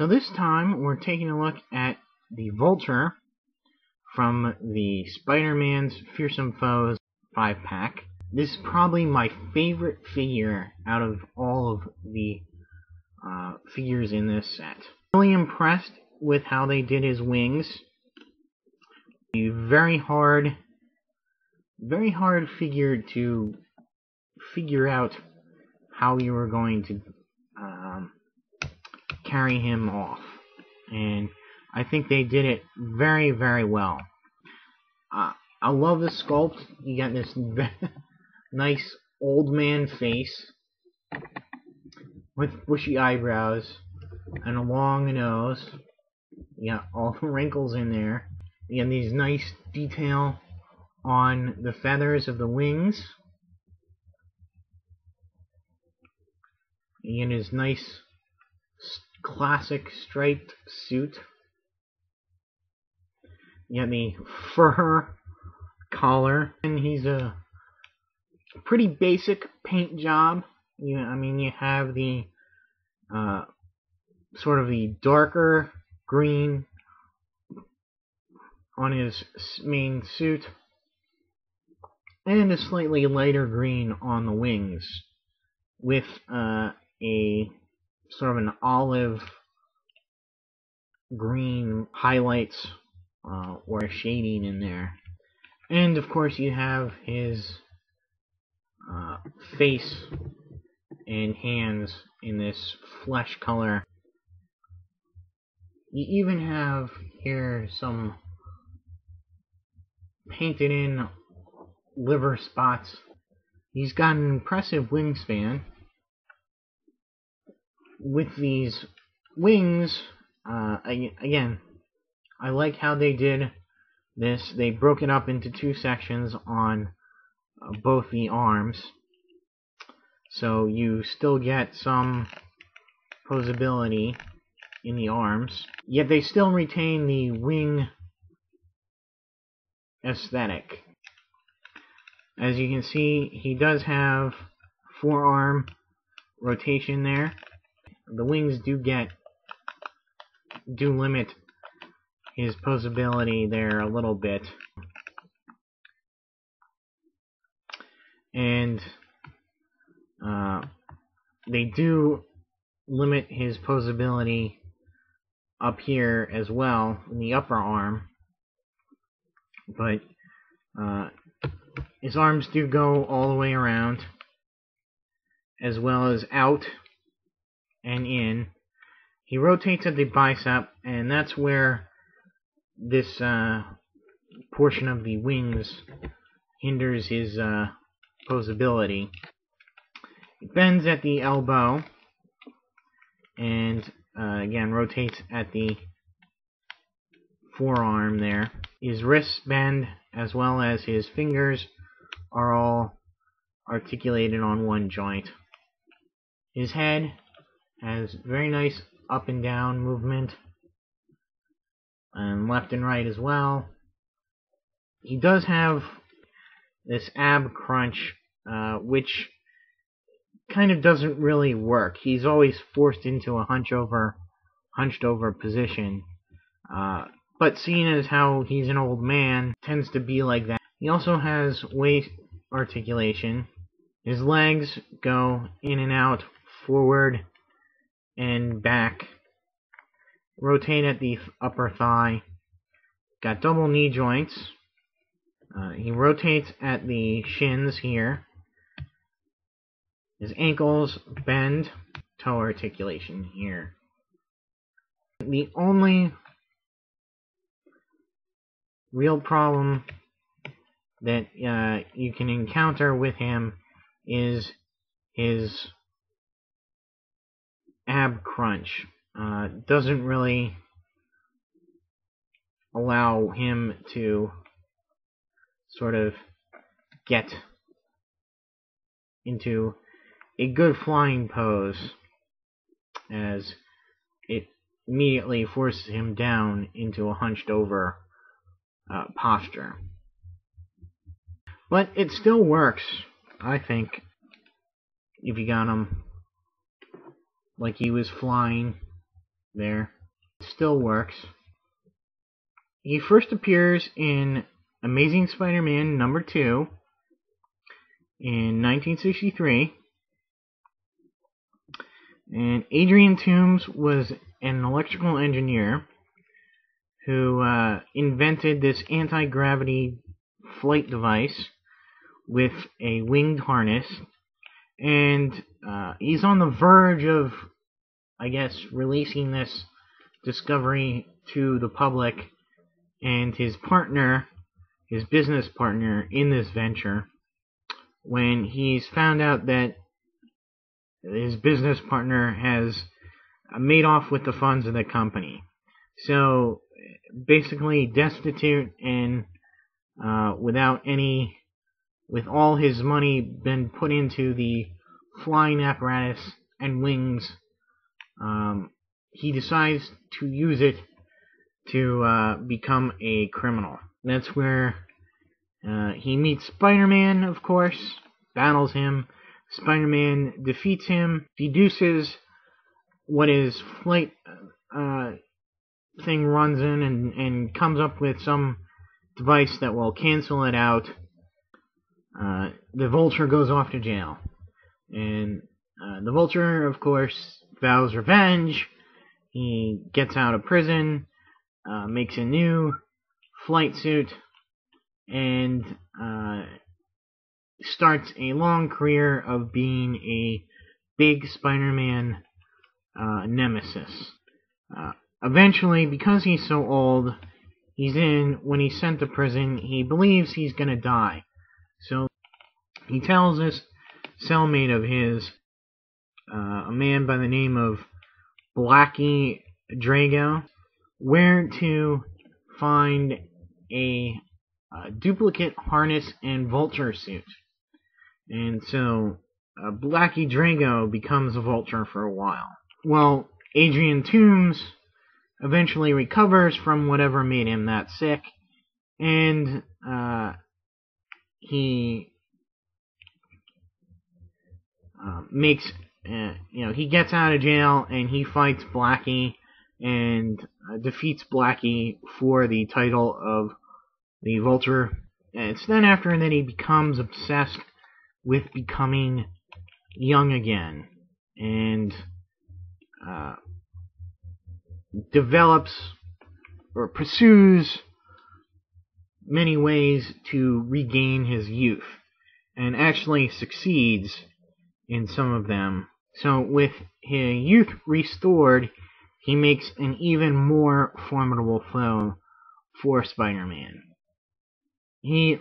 So this time we're taking a look at the Vulture from the Spider-Man's Fearsome Foes 5-pack. This is probably my favorite figure out of all of the figures in this set. Really impressed with how they did his wings. A very hard figure to figure out how you were going to carry him off, and I think they did it very, very well. I love the sculpt. You got this nice old man face with bushy eyebrows and a long nose. You got all the wrinkles in there. You got these nice detail on the feathers of the wings. You get his nice classic striped suit. You got the fur collar, and he's a pretty basic paint job. You have the sort of the darker green on his main suit, and a slightly lighter green on the wings, with a sort of an olive green highlights or shading in there. And of course you have his face and hands in this flesh color. You even have here some painted in liver spots. He's got an impressive wingspan. With these wings, again, I like how they did this. They broke it up into two sections on both the arms, so you still get some posability in the arms, yet they still retain the wing aesthetic. As you can see, he does have forearm rotation there. The wings do limit his posability there a little bit, and they do limit his posability up here as well in the upper arm, but his arms do go all the way around, as well as out and in. He rotates at the bicep, and that's where this portion of the wings hinders his posability. He bends at the elbow, and again rotates at the forearm there. His wrists bend, as well as his fingers are all articulated on one joint. His head has very nice up and down movement, and left and right as well. He does have this ab crunch, which kind of doesn't really work. He's always forced into a hunched over position. But seeing as how he's an old man, tends to be like that. He also has waist articulation. His legs go in and out, forward and back. Rotate at the upper thigh. Got double knee joints. He rotates at the shins here. His ankles bend. Toe articulation here. The only real problem that you can encounter with him is his ab crunch. Doesn't really allow him to sort of get into a good flying pose, as it immediately forces him down into a hunched over posture. But it still works, I think, if you got him like he was flying there. It still works. He first appears in Amazing Spider-Man #2 in 1963. And Adrian Toomes was an electrical engineer who invented this anti-gravity flight device with a winged harness. And he's on the verge of, I guess, releasing this discovery to the public. And his partner, his business partner in this venture, when he's found out that his business partner has made off with the funds of the company. So basically destitute and with all his money been put into the flying apparatus and wings, he decides to use it to become a criminal. That's where he meets Spider-Man, of course, battles him. Spider-Man defeats him, deduces what his flight thing runs in, and comes up with some device that will cancel it out. The Vulture goes off to jail. And the Vulture, of course, vows revenge. He gets out of prison, makes a new flight suit, and starts a long career of being a big Spider-Man nemesis. Eventually, because he's so old, when he's sent to prison, he believes he's gonna die. So he tells this cellmate of his, a man by the name of Blackie Drago, where to find a duplicate harness and Vulture suit. And so Blackie Drago becomes a Vulture for a while. Well, Adrian Toomes eventually recovers from whatever made him that sick, and he he gets out of jail, and he fights Blackie and defeats Blackie for the title of the Vulture. And it's then after that he becomes obsessed with becoming young again, and develops or pursues many ways to regain his youth, and actually succeeds in some of them. So with his youth restored, he makes an even more formidable foe for Spider-Man. He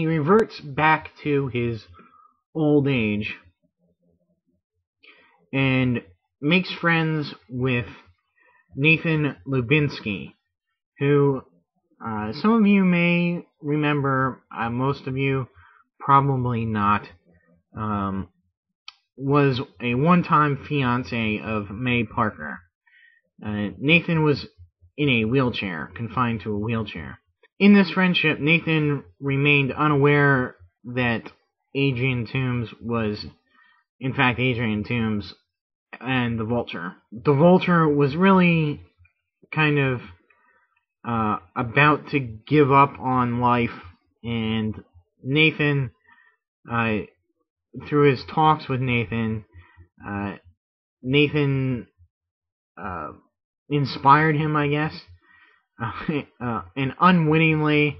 reverts back to his old age and makes friends with Nathan Lubinsky, who some of you may remember, most of you probably not, was a one-time fiance of May Parker. Nathan was in a wheelchair, confined to a wheelchair. In this friendship, Nathan remained unaware that Adrian Toomes was, in fact, Adrian Toomes and the Vulture. The Vulture was really kind of about to give up on life, and Nathan, through his talks with Nathan, Nathan inspired him, I guess, and unwittingly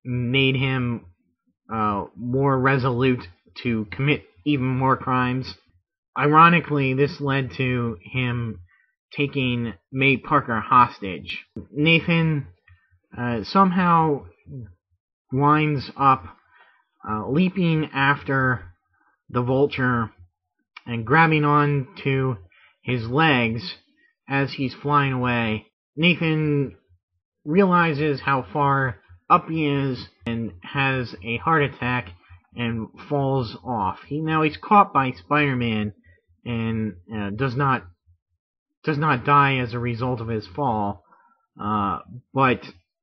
made him more resolute to commit even more crimes. Ironically, this led to him taking May Parker hostage. Nathan somehow winds up leaping after the Vulture and grabbing on to his legs as he's flying away. Nathan realizes how far up he is and has a heart attack and falls off. He's caught by Spider-Man and does not die as a result of his fall, but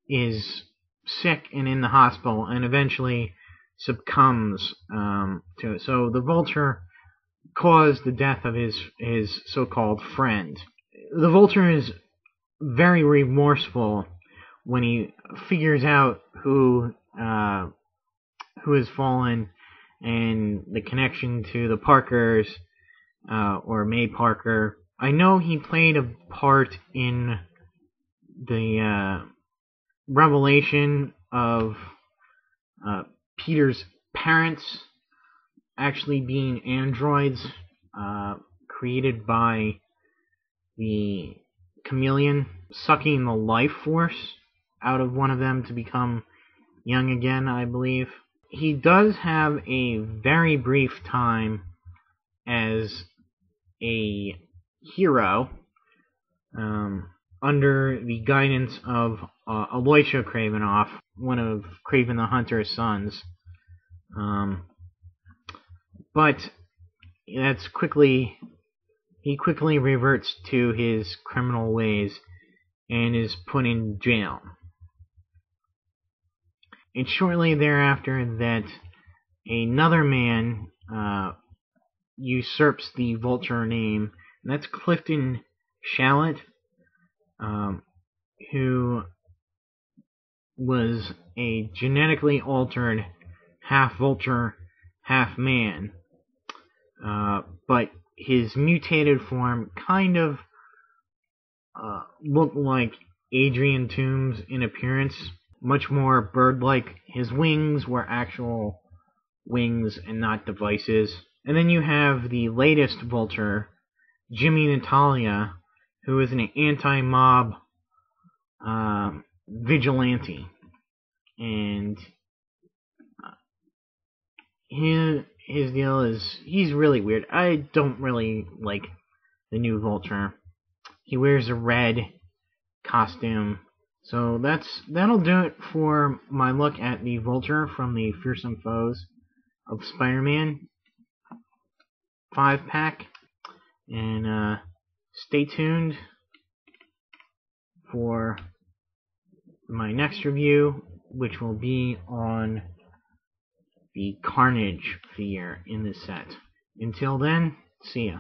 is sick and in the hospital, and eventually succumbs to it. So the Vulture caused the death of his so-called friend. The Vulture is very remorseful when he figures out who has fallen, and the connection to the Parkers, or May Parker. I know he played a part in the revelation of Peter's parents actually being androids created by the chameleon sucking the life force out of one of them to become young again, I believe. He does have a very brief time as a hero under the guidance of Aloysia Kravinoff, one of Craven the Hunter's sons. But he quickly reverts to his criminal ways and is put in jail. It's shortly thereafter that another man usurps the Vulture name, and that's Clifton Shallot, who was a genetically altered half Vulture, half man. But his mutated form kind of looked like Adrian Toomes in appearance, much more bird-like. His wings were actual wings and not devices. And then you have the latest Vulture, Jimmy Natalia, who is an anti-mob vigilante. And his deal is, he's really weird. I don't really like the new Vulture. He wears a red costume. So that'll do it for my look at the Vulture from the Fearsome Foes of Spider-Man 5-pack. And stay tuned for my next review, which will be on the Carnage figure in this set. Until then, see ya.